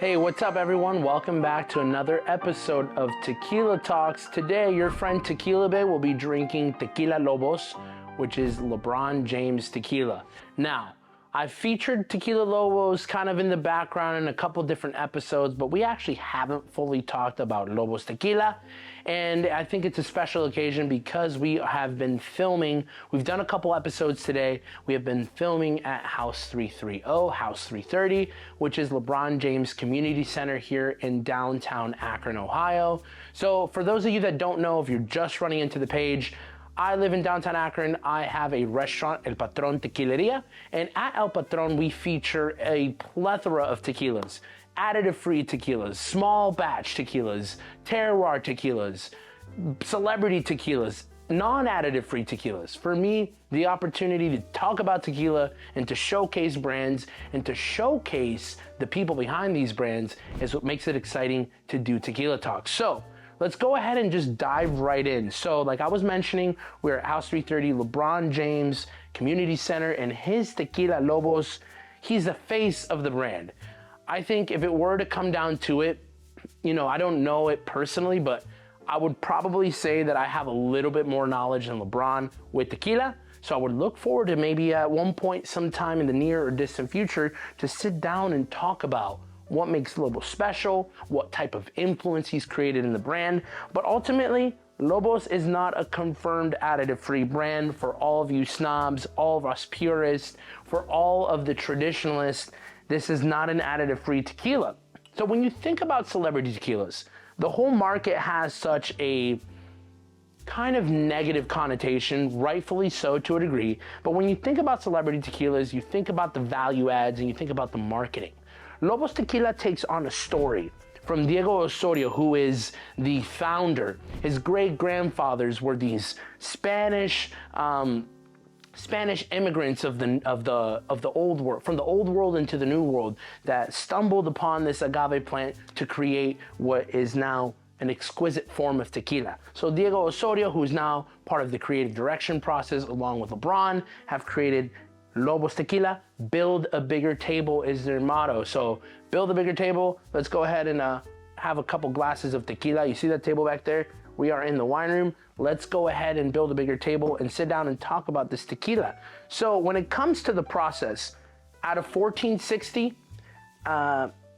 Hey, what's up everyone? Welcome back to another episode of Tequila Talks. Today, your friend Tequila Bay will be drinking Tequila Lobos, which is LeBron James tequila. Now, I've featured Tequila Lobos kind of in the background in a couple different episodes, but we actually haven't fully talked about Lobos tequila. And I think it's a special occasion because we have been filming. We've done a couple episodes today. We have been filming at House 330, House 330, which is LeBron James Community Center here in downtown Akron, Ohio. So for those of you that don't know, if you're just running into the page, I live in downtown Akron. I have a restaurant, El Patron Tequileria, and at El Patron, we feature a plethora of tequilas, additive-free tequilas, small batch tequilas, terroir tequilas, celebrity tequilas, non-additive-free tequilas. For me, the opportunity to talk about tequila and to showcase brands and to showcase the people behind these brands is what makes it exciting to do Tequila Talks. So, let's go ahead and just dive right in. So like I was mentioning, we're at House 330, LeBron James Community Center, and his Tequila Lobos, he's the face of the brand. I think if it were to come down to it, I don't know it personally, but I would probably say that I have a little bit more knowledge than LeBron with tequila. So I would look forward to maybe at one point sometime in the near or distant future to sit down and talk about what makes Lobos special, what type of influence he's created in the brand. But ultimately, Lobos is not a confirmed additive-free brand. For all of you snobs, all of us purists, for all of the traditionalists, this is not an additive-free tequila. So when you think about celebrity tequilas, the whole market has such a kind of negative connotation, rightfully so to a degree. But when you think about celebrity tequilas, you think about the value adds and you think about the marketing. Lobos Tequila takes on a story from Diego Osorio, who is the founder. His great-grandfathers were these Spanish immigrants of the old world, from the old world into the new world, that stumbled upon this agave plant to create what is now an exquisite form of tequila. So Diego Osorio, who is now part of the creative direction process along with LeBron, have created Lobos Tequila. Build a bigger table is their motto. So build a bigger table. Let's go ahead and have a couple glasses of tequila. You see that table back there? We are in the wine room. Let's go ahead and build a bigger table and sit down and talk about this tequila. So when it comes to the process, out of 1460,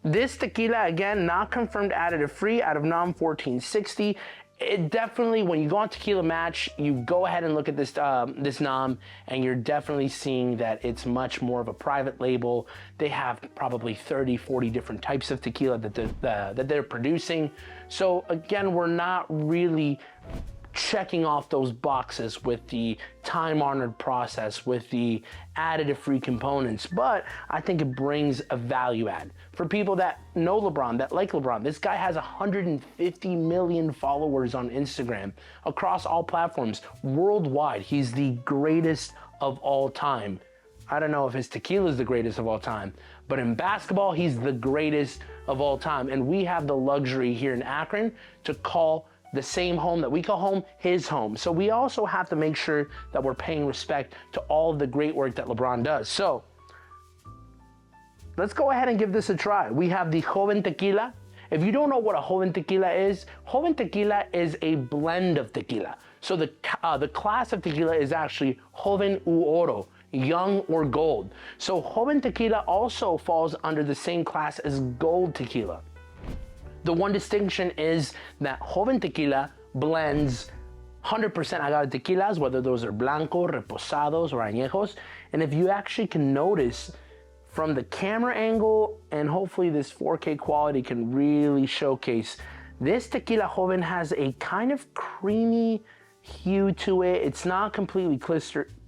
this tequila, again, not confirmed additive free, out of non-1460. It definitely, when you go on Tequila Match, you go ahead and look at this nom, and you're definitely seeing that it's much more of a private label. They have probably 30, 40 different types of tequila that they're producing. So again, we're not really checking off those boxes with the time-honored process, with the additive-free components, but I think it brings a value add. For people that know LeBron, that like LeBron, this guy has 150 million followers on Instagram across all platforms, worldwide. He's the greatest of all time. I don't know if his tequila is the greatest of all time, but in basketball, he's the greatest of all time. And we have the luxury here in Akron to call the same home that we call home, his home. So we also have to make sure that we're paying respect to all of the great work that LeBron does. So let's go ahead and give this a try. We have the Joven Tequila. If you don't know what a Joven Tequila is a blend of tequila. So the class of tequila is actually Joven u Oro, young or gold. So Joven Tequila also falls under the same class as gold tequila. The one distinction is that Joven Tequila blends 100% agave tequilas, whether those are blanco, reposados, or añejos. And if you actually can notice from the camera angle, and hopefully this 4K quality can really showcase, this Tequila Joven has a kind of creamy hue to it. It's not completely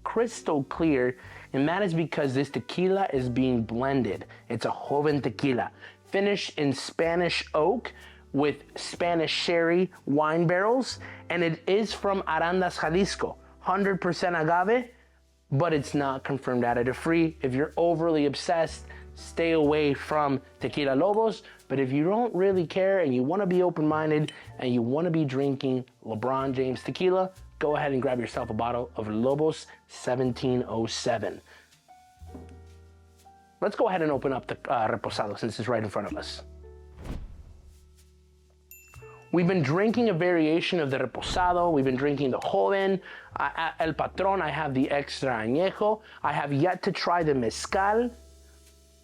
crystal clear, and that is because this tequila is being blended. It's a Joven Tequila, finished in Spanish oak with Spanish sherry wine barrels, and it is from Arandas, Jalisco. 100% agave, but it's not confirmed additive free. If you're overly obsessed, stay away from Tequila Lobos. But if you don't really care and you want to be open-minded and you want to be drinking LeBron James tequila, go ahead and grab yourself a bottle of Lobos 1707. Let's go ahead and open up the reposado since it's right in front of us. We've been drinking a variation of the Reposado. We've been drinking the Joven, El Patron. I have the Extra Añejo. I have yet to try the Mezcal,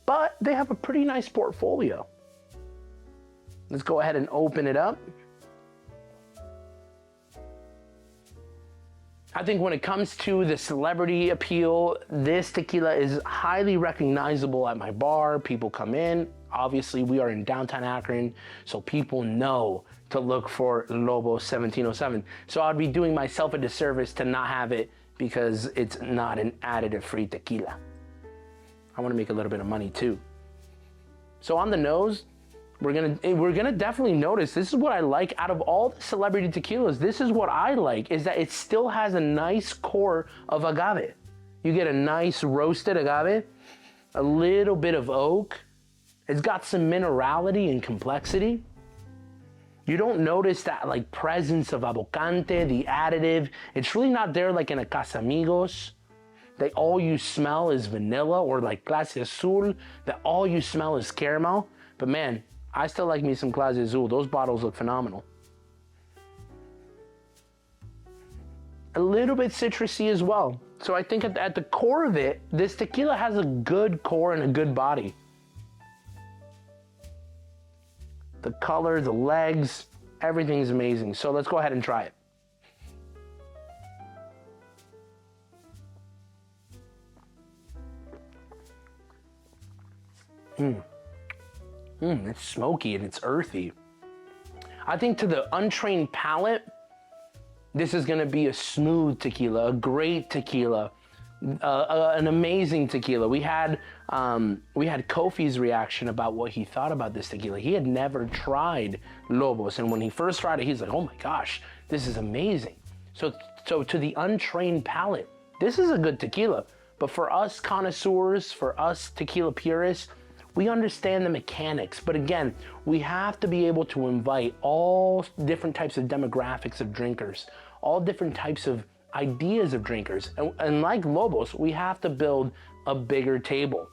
but they have a pretty nice portfolio. Let's go ahead and open it up. I think when it comes to the celebrity appeal, this tequila is highly recognizable at my bar. People come in. Obviously, we are in downtown Akron, so people know to look for Lobos 1707. So I'd be doing myself a disservice to not have it because it's not an additive-free tequila. I want to make a little bit of money too. So on the nose, we're gonna definitely notice, this is what I like out of all the celebrity tequilas. This is what I like, is that it still has a nice core of agave. You get a nice roasted agave, a little bit of oak. It's got some minerality and complexity. You don't notice that like presence of abocante, the additive. It's really not there like in a Casamigos. That all you smell is vanilla, or like Clase Azul, that all you smell is caramel. But man, I still like me some Clase Azul. Those bottles look phenomenal. A little bit citrusy as well. So I think at the core of it, this tequila has a good core and a good body. The color, the legs, everything's amazing. So let's go ahead and try it. It's smoky and it's earthy. I think to the untrained palate, this is gonna be a smooth tequila, a great tequila, an amazing tequila. We had Kofi's reaction about what he thought about this tequila. He had never tried Lobos, and when he first tried it, he's like, oh my gosh, this is amazing. So to the untrained palate, this is a good tequila. But for us connoisseurs, for us tequila purists, we understand the mechanics, but again, we have to be able to invite all different types of demographics of drinkers, all different types of ideas of drinkers. And like Lobos, we have to build a bigger table.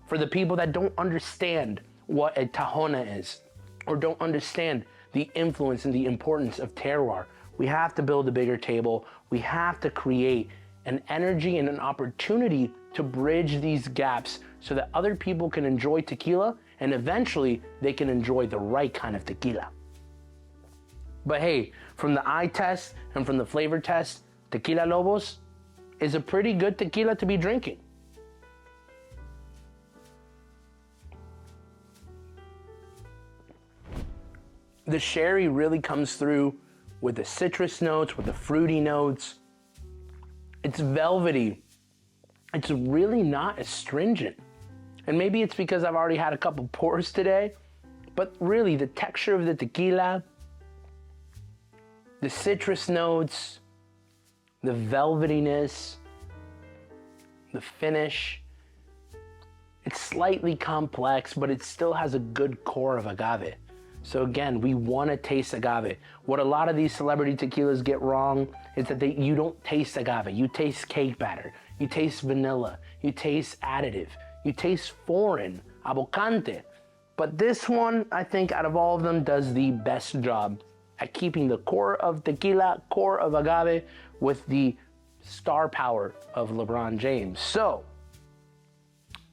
For the people that don't understand what a Tahona is, or don't understand the influence and the importance of terroir, we have to build a bigger table. We have to create an energy and an opportunity to bridge these gaps so that other people can enjoy tequila and eventually they can enjoy the right kind of tequila. But hey, from the eye test and from the flavor test, Tequila Lobos is a pretty good tequila to be drinking. The sherry really comes through with the citrus notes, with the fruity notes. It's velvety. It's really not astringent. And maybe it's because I've already had a couple pours today, but really the texture of the tequila, the citrus notes, the velvetiness, the finish, it's slightly complex, but it still has a good core of agave. So again, we want to taste agave. What a lot of these celebrity tequilas get wrong is that you don't taste agave. You taste cake batter. You taste vanilla. You taste additive. You taste foreign, abocante. But this one, I think out of all of them, does the best job at keeping the core of tequila, core of agave, with the star power of LeBron James. So,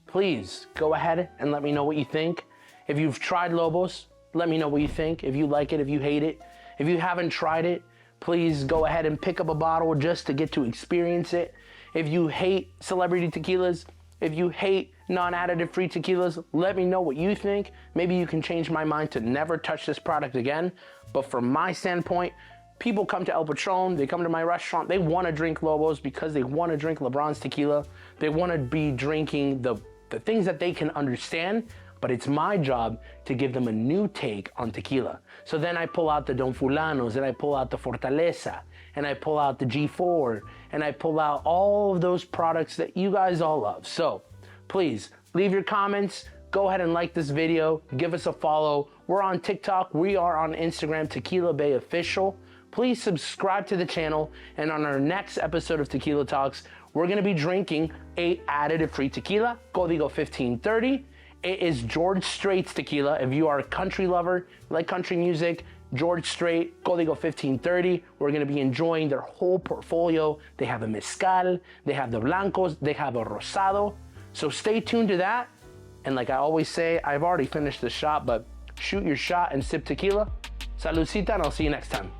please go ahead and let me know what you think. If you've tried Lobos, let me know what you think. If you like it, if you hate it. If you haven't tried it, please go ahead and pick up a bottle just to get to experience it. If you hate celebrity tequilas, if you hate non-additive free tequilas, let me know what you think. Maybe you can change my mind to never touch this product again. But from my standpoint, people come to El Patron, they come to my restaurant, they want to drink Lobos because they want to drink LeBron's tequila. They want to be drinking the things that they can understand, but it's my job to give them a new take on tequila. So then I pull out the Don Fulanos, and I pull out the Fortaleza, and I pull out the G4, and I pull out all of those products that you guys all love. So please leave your comments, go ahead and like this video, give us a follow. We're on TikTok, we are on Instagram, Tequila Bay Official. Please subscribe to the channel, and on our next episode of Tequila Talks, we're gonna be drinking a additive-free tequila, Código 1530. It is George Strait's tequila. If you are a country lover, like country music, George Strait, Código 1530. We're gonna be enjoying their whole portfolio. They have a mezcal, they have the blancos, they have a rosado. So stay tuned to that. And like I always say, I've already finished the shot, but shoot your shot and sip tequila. Saludcita, and I'll see you next time.